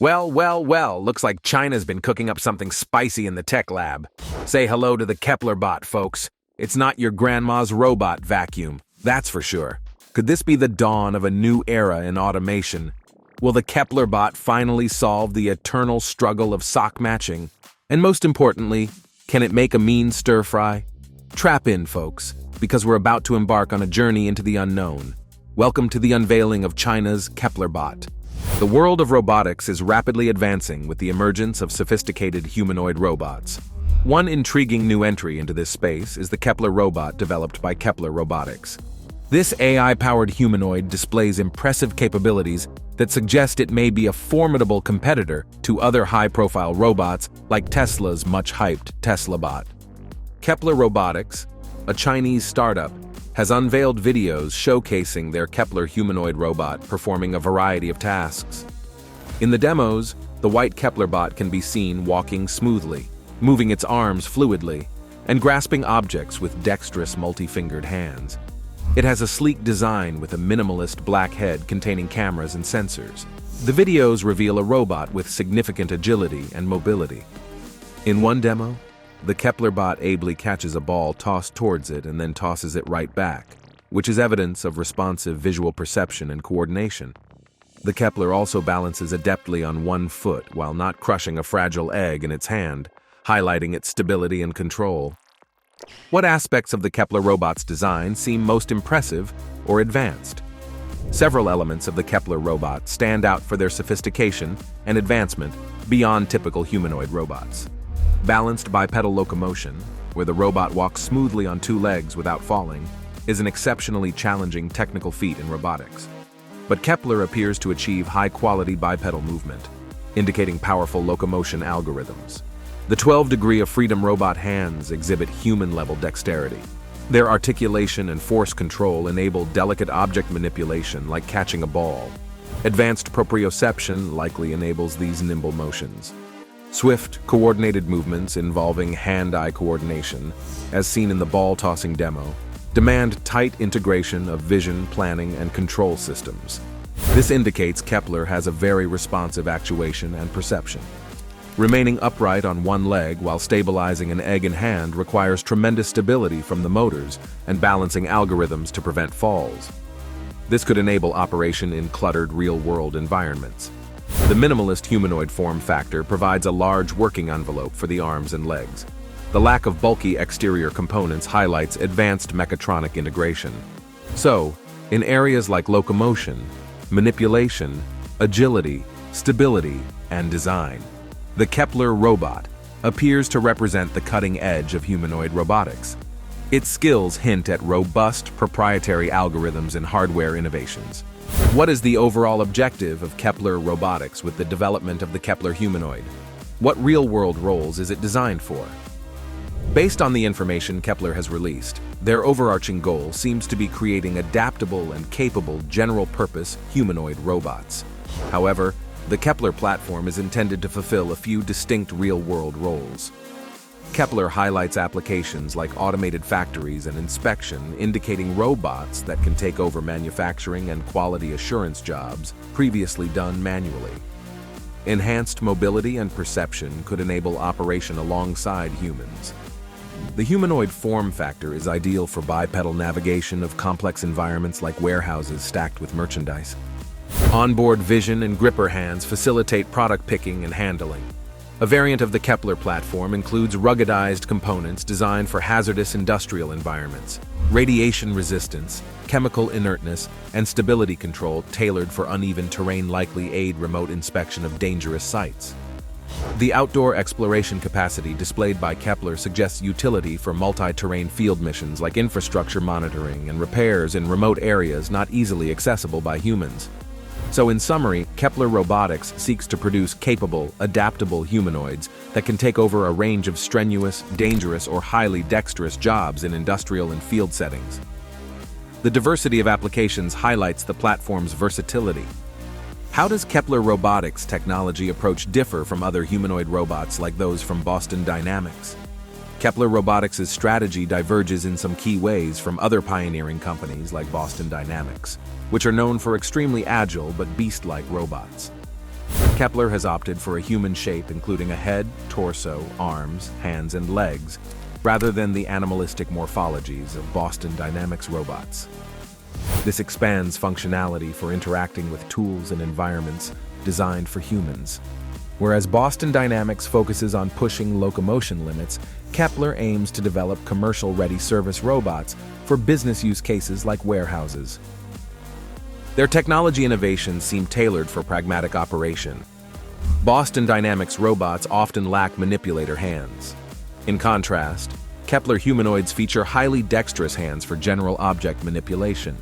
Well, looks like China's been cooking up something spicy in the tech lab. Say hello to the KEPLERBOT, folks. It's not your grandma's robot vacuum, that's for sure. Could this be the dawn of a new era in automation? Will the KEPLERBOT finally solve the eternal struggle of sock matching? And most importantly, can it make a mean stir-fry? Trap in, folks, because we're about to embark on a journey into the unknown. Welcome to the unveiling of China's KEPLERBOT. The world of robotics is rapidly advancing with the emergence of sophisticated humanoid robots. One intriguing new entry into this space is the KEPLERBOT developed by Kepler Robotics. This AI-powered humanoid displays impressive capabilities that suggest it may be a formidable competitor to other high-profile robots like Tesla's much-hyped TESLABOT. Kepler Robotics, a Chinese startup, has unveiled videos showcasing their Kepler humanoid robot performing a variety of tasks. In the demos, the white KEPLERBOT can be seen walking smoothly, moving its arms fluidly, and grasping objects with dexterous multi-fingered hands. It has a sleek design with a minimalist black head containing cameras and sensors. The videos reveal a robot with significant agility and mobility. In one demo, the KEPLERBOT ably catches a ball tossed towards it and then tosses it right back, which is evidence of responsive visual perception and coordination. The Kepler also balances adeptly on one foot while not crushing a fragile egg in its hand, highlighting its stability and control. What aspects of the Kepler robot's design seem most impressive or advanced? Several elements of the Kepler robot stand out for their sophistication and advancement beyond typical humanoid robots. Balanced bipedal locomotion, where the robot walks smoothly on two legs without falling, is an exceptionally challenging technical feat in robotics. But Kepler appears to achieve high-quality bipedal movement, indicating powerful locomotion algorithms. The 12-degree of freedom robot hands exhibit human-level dexterity. Their articulation and force control enable delicate object manipulation like catching a ball. Advanced proprioception likely enables these nimble motions. Swift, coordinated movements involving hand-eye coordination, as seen in the ball-tossing demo, demand tight integration of vision, planning, and control systems. This indicates Kepler has a very responsive actuation and perception. Remaining upright on one leg while stabilizing an egg in hand requires tremendous stability from the motors and balancing algorithms to prevent falls. This could enable operation in cluttered real-world environments. The minimalist humanoid form factor provides a large working envelope for the arms and legs. The lack of bulky exterior components highlights advanced mechatronic integration. So, in areas like locomotion, manipulation, agility, stability, and design, the Kepler robot appears to represent the cutting edge of humanoid robotics. Its skills hint at robust proprietary algorithms and hardware innovations. What is the overall objective of Kepler Robotics with the development of the Kepler humanoid? What real-world roles is it designed for? Based on the information Kepler has released, their overarching goal seems to be creating adaptable and capable general-purpose humanoid robots. However, the Kepler platform is intended to fulfill a few distinct real-world roles. Kepler highlights applications like automated factories and inspection, indicating robots that can take over manufacturing and quality assurance jobs previously done manually. Enhanced mobility and perception could enable operation alongside humans. The humanoid form factor is ideal for bipedal navigation of complex environments like warehouses stacked with merchandise. Onboard vision and gripper hands facilitate product picking and handling. A variant of the Kepler platform includes ruggedized components designed for hazardous industrial environments, radiation resistance, chemical inertness, and stability control tailored for uneven terrain likely aid remote inspection of dangerous sites. The outdoor exploration capacity displayed by Kepler suggests utility for multi-terrain field missions like infrastructure monitoring and repairs in remote areas not easily accessible by humans. So in summary, Kepler Robotics seeks to produce capable, adaptable humanoids that can take over a range of strenuous, dangerous, or highly dexterous jobs in industrial and field settings. The diversity of applications highlights the platform's versatility. How does Kepler Robotics' technology approach differ from other humanoid robots like those from Boston Dynamics? Kepler Robotics' strategy diverges in some key ways from other pioneering companies like Boston Dynamics, which are known for extremely agile but beast-like robots. Kepler has opted for a human shape including a head, torso, arms, hands, and legs, rather than the animalistic morphologies of Boston Dynamics robots. This expands functionality for interacting with tools and environments designed for humans. Whereas Boston Dynamics focuses on pushing locomotion limits, Kepler aims to develop commercial-ready service robots for business use cases like warehouses. Their technology innovations seem tailored for pragmatic operation. Boston Dynamics robots often lack manipulator hands. In contrast, Kepler humanoids feature highly dexterous hands for general object manipulation.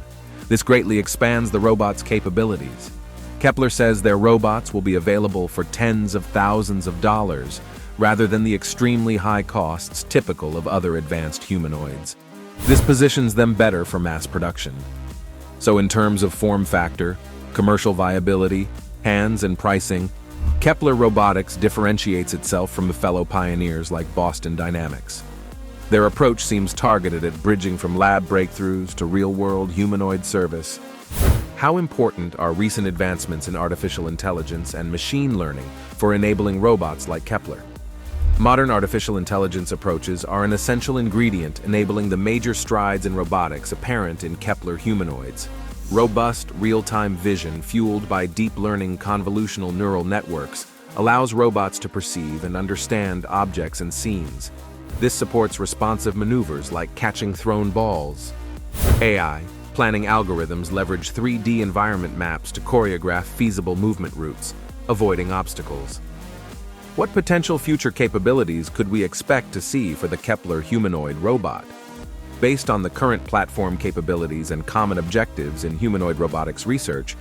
This greatly expands the robot's capabilities. Kepler says their robots will be available for tens of thousands of dollars, rather than the extremely high costs typical of other advanced humanoids. This positions them better for mass production. So in terms of form factor, commercial viability, hands, and pricing, Kepler Robotics differentiates itself from fellow pioneers like Boston Dynamics. Their approach seems targeted at bridging from lab breakthroughs to real-world humanoid service. How important are recent advancements in artificial intelligence and machine learning for enabling robots like Kepler? Modern artificial intelligence approaches are an essential ingredient enabling the major strides in robotics apparent in Kepler humanoids. Robust, real-time vision fueled by deep learning convolutional neural networks allows robots to perceive and understand objects and scenes. This supports responsive maneuvers like catching thrown balls. AI planning algorithms leverage 3D environment maps to choreograph feasible movement routes, avoiding obstacles. What potential future capabilities could we expect to see for the Kepler humanoid robot? Based on the current platform capabilities and common objectives in humanoid robotics research,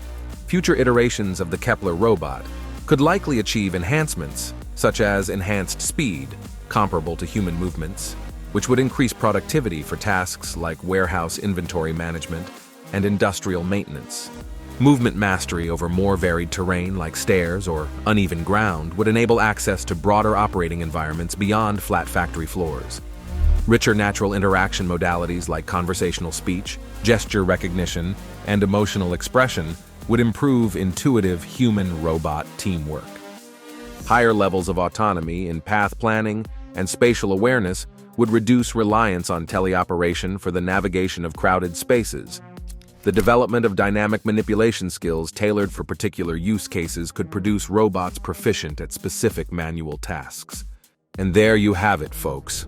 future iterations of the Kepler robot could likely achieve enhancements, such as enhanced speed, comparable to human movements, which would increase productivity for tasks like warehouse inventory management and industrial maintenance. Movement mastery over more varied terrain like stairs or uneven ground would enable access to broader operating environments beyond flat factory floors. Richer natural interaction modalities like conversational speech, gesture recognition, and emotional expression would improve intuitive human-robot teamwork. Higher levels of autonomy in path planning and spatial awareness would reduce reliance on teleoperation for the navigation of crowded spaces. The development of dynamic manipulation skills tailored for particular use cases could produce robots proficient at specific manual tasks. And there you have it, folks.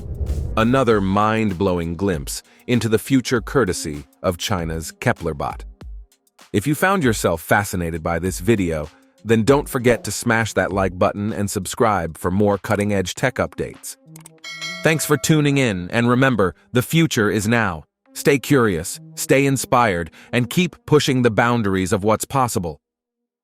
Another mind-blowing glimpse into the future courtesy of China's KEPLERBOT. If you found yourself fascinated by this video, then don't forget to smash that like button and subscribe for more cutting-edge tech updates. Thanks for tuning in, and remember, the future is now. Stay curious, stay inspired, and keep pushing the boundaries of what's possible.